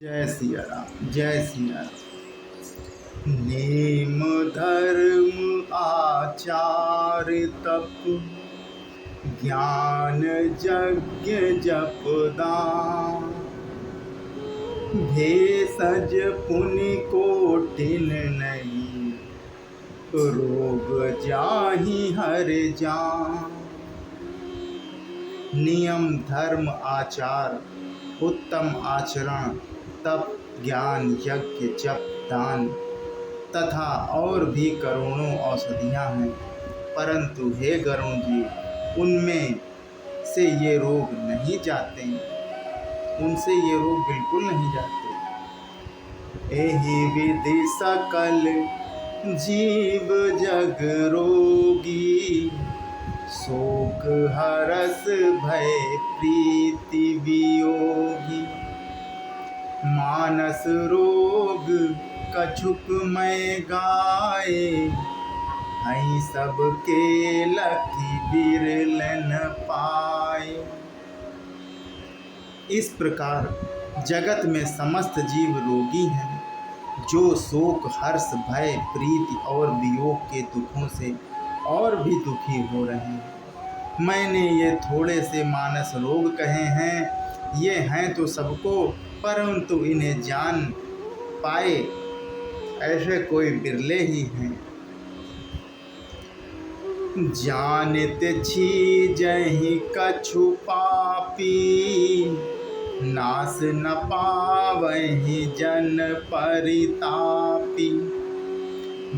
जय सिया राम, जय सिया राम। नेम धर्म आचार तप, ज्ञान यज्ञ जप दान, भेषज पुनि कोटिन नहीं, रोग जाहि हर जान। नियम धर्म आचार, उत्तम आचरण, तप ज्ञान यज्ञ जप दान तथा और भी करोड़ों औषधियाँ हैं, परंतु हे गरुण जी, उनमें से ये रोग नहीं जाते, उनसे ये रोग बिल्कुल नहीं जाते। एहि विधि सकल जीव जग रोगी, शोक हरस भय प्रीति वियोगी। मानस रोग कछुक मैं गाए, हई सबके लखी बिरलन पाए। इस प्रकार जगत में समस्त जीव रोगी हैं, जो शोक हर्ष भय प्रीति और वियोग के दुखों से और भी दुखी हो रहे हैं। मैंने ये थोड़े से मानस रोग कहे हैं, ये हैं तो सबको, परंतु इन्हें जान पाए ऐसे कोई बिरले ही हैं। जानते छीजहि कछु पापी, नाश न पावहि जन परितापी।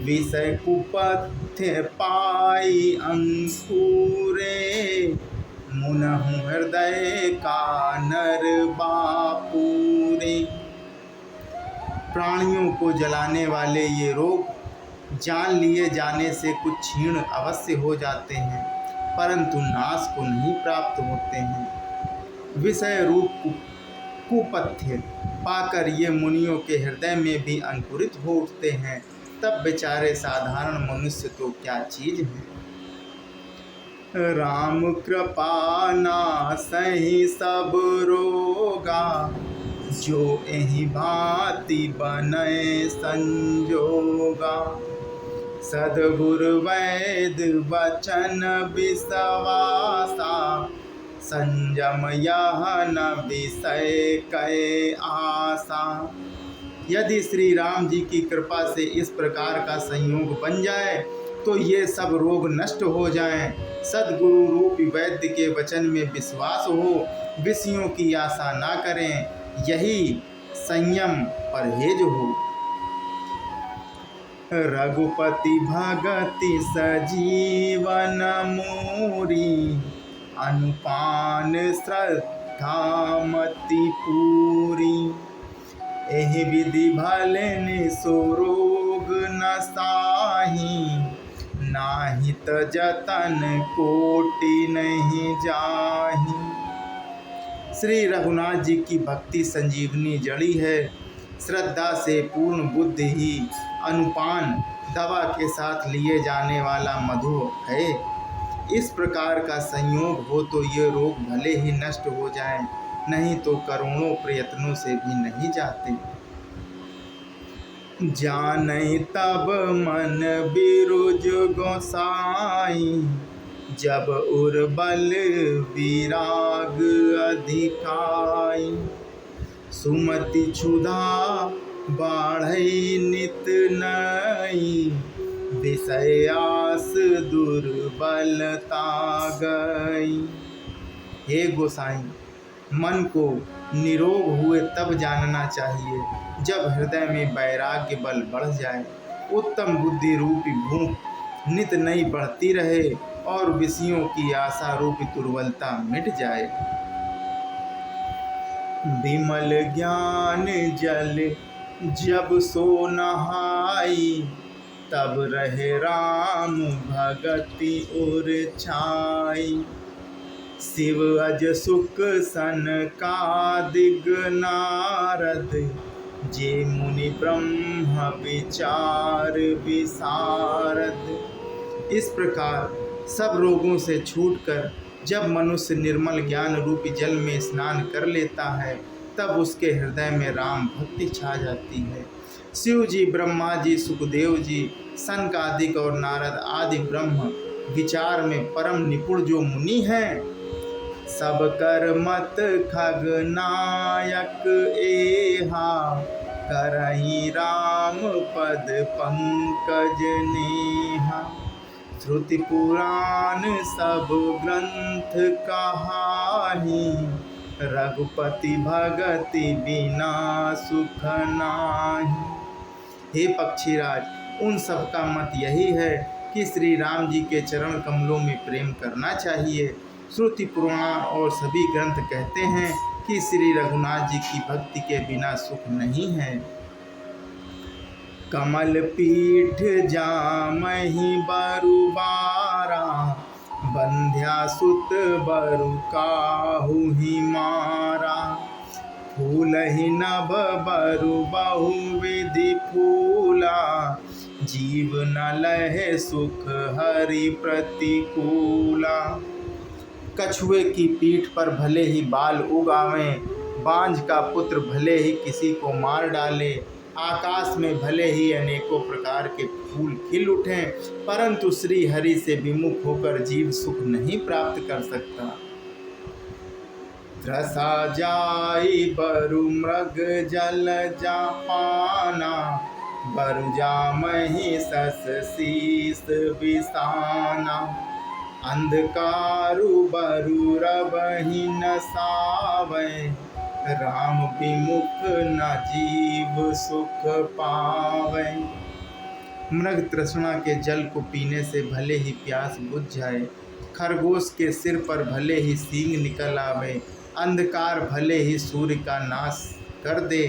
विषय कुपथ्य पाई अंकुरे, मुनहु हृदय का नर बापूरे। प्राणियों को जलाने वाले ये रोग जान लिए जाने से कुछ क्षीण अवश्य हो जाते हैं, परंतु नाश को नहीं प्राप्त होते हैं। विषय रूप कुपथ्य पाकर ये मुनियों के हृदय में भी अंकुरित हो उठते हैं, तब बेचारे साधारण मनुष्य तो क्या चीज है। राम कृपा नासहि सब रोगा, जो एहि भांति बनय संजोगा। सद्गुरु वैद्य वचन विश्वासा, संयम यह न विषय कै आशा। यदि श्री राम जी की कृपा से इस प्रकार का संयोग बन जाए तो ये सब रोग नष्ट हो जाएं। सद्गुरु रूपी वैद्य के वचन में विश्वास हो, विषयों की आशा ना करें, यही संयम परहेज हो। रघुपति भगति सजीवन मोरी, अनुपान श्रद्धा मति पूरी। एहि विधि भले निसो रोग न साही, नाही त जतन कोटि नहीं जाही। श्री रघुनाथ जी की भक्ति संजीवनी जड़ी है। श्रद्धा से पूर्ण बुद्धि ही अनुपान दवा के साथ लिए जाने वाला मधु है। इस प्रकार का संयोग हो तो ये रोग भले ही नष्ट हो जाएं, नहीं तो करोड़ों प्रयत्नों से भी नहीं जाते। जानई तब मन बिरुज गोसाई, जब उर्बल विराग अधिकाई। सुमति क्षुधा बाढ़ई नित नई, विषय आस दुर्बलता गई। हे गोसाई, मन को निरोग हुए तब जानना चाहिए, जब हृदय में वैराग्य बल बढ़ जाए, उत्तम बुद्धि रूपी भूख नित नई बढ़ती रहे और विषयों की आशा रूपी दुर्बलता मिट जाए। विमल ज्ञान जल जब सो नहाई, तब रहे राम भगति उर छाई। शिव अज सुख सनकादिक नारद, जे मुनि ब्रह्म विचार विशारद। इस प्रकार सब रोगों से छूटकर जब मनुष्य निर्मल ज्ञान रूपी जल में स्नान कर लेता है, तब उसके हृदय में राम भक्ति छा जाती है। शिव जी, ब्रह्मा जी, सुखदेव जी, सनकादिक और नारद आदि ब्रह्म विचार में परम निपुण जो मुनि हैं, सब कर मत खगनायक एहा, करहि राम पद पंकज नेहा। श्रुति पुराण सब ग्रंथ कहाही, रघुपति भगति बिना सुख नाही। हे पक्षीराज, उन सब का मत यही है कि श्री राम जी के चरण कमलों में प्रेम करना चाहिए। श्रुति पुराण और सभी ग्रंथ कहते हैं कि श्री रघुनाथ जी की भक्ति के बिना सुख नहीं है। कमल पीठ जामहि बरुबारा, बंध्या सुत बरु काहू ही मारा। फूल ही नभ बरु बहु विधि फूला, जीव न लहे सुख हरि प्रतिकूला। कछुए की पीठ पर भले ही बाल उगावें, बांझ का पुत्र भले ही किसी को मार डाले, आकाश में भले ही अनेकों प्रकार के फूल खिल उठें, परंतु श्री हरि से विमुख होकर जीव सुख नहीं प्राप्त कर सकता। त्रसा जाई बरु मृग जल जा पाना, बरु जामहि सस शीस बिसाना। अंधकारु बरु रबहि न सावै, राम विमुख न जीव सुख पावै। मृग तृष्णा के जल को पीने से भले ही प्यास बुझ जाए, खरगोश के सिर पर भले ही सींग निकल आवे, अंधकार भले ही सूर्य का नाश कर दे,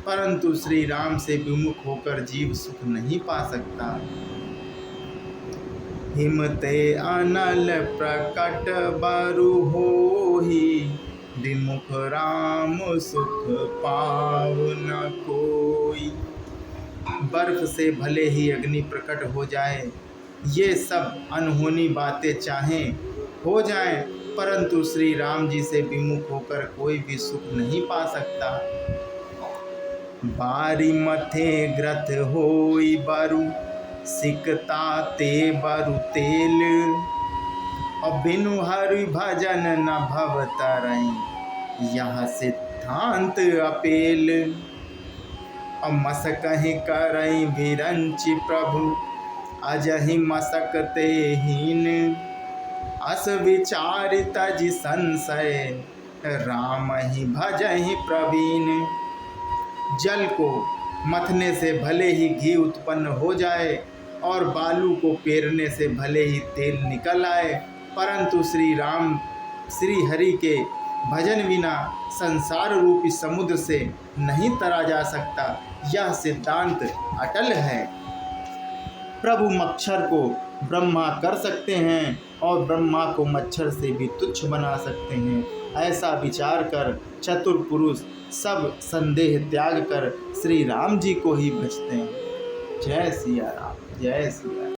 परंतु श्री राम से विमुख होकर जीव सुख नहीं पा सकता। हिमते अनल प्रकट बरु होहि, विमुख राम सुख पाव न कोई। बर्फ से भले ही अग्नि प्रकट हो जाए, ये सब अनहोनी बातें चाहें हो जाएं, परंतु श्री राम जी से विमुख होकर कोई भी सुख नहीं पा सकता। बारी मथे ग्रथ होई बरु, सिकता ते बरु तेल। और बिनु हरि भजन न भव तरई, यह सिद्धांत अपेल। और मसकहि करई विरंचि प्रभु, अजहि मसकते हीन। अस विचारि तजि संशय, राम ही भजहि प्रवीण। जल को मथने से भले ही घी उत्पन्न हो जाए और बालू को पेरने से भले ही तेल निकल आए, परंतु श्री राम श्री हरि के भजन बिना संसार रूपी समुद्र से नहीं तरा जा सकता। यह सिद्धांत अटल है। प्रभु मच्छर को ब्रह्मा कर सकते हैं और ब्रह्मा को मच्छर से भी तुच्छ बना सकते हैं। ऐसा विचार कर चतुर पुरुष सब संदेह त्याग कर श्री राम जी को ही भजते हैं। जय सिया राम, जय सिया राम।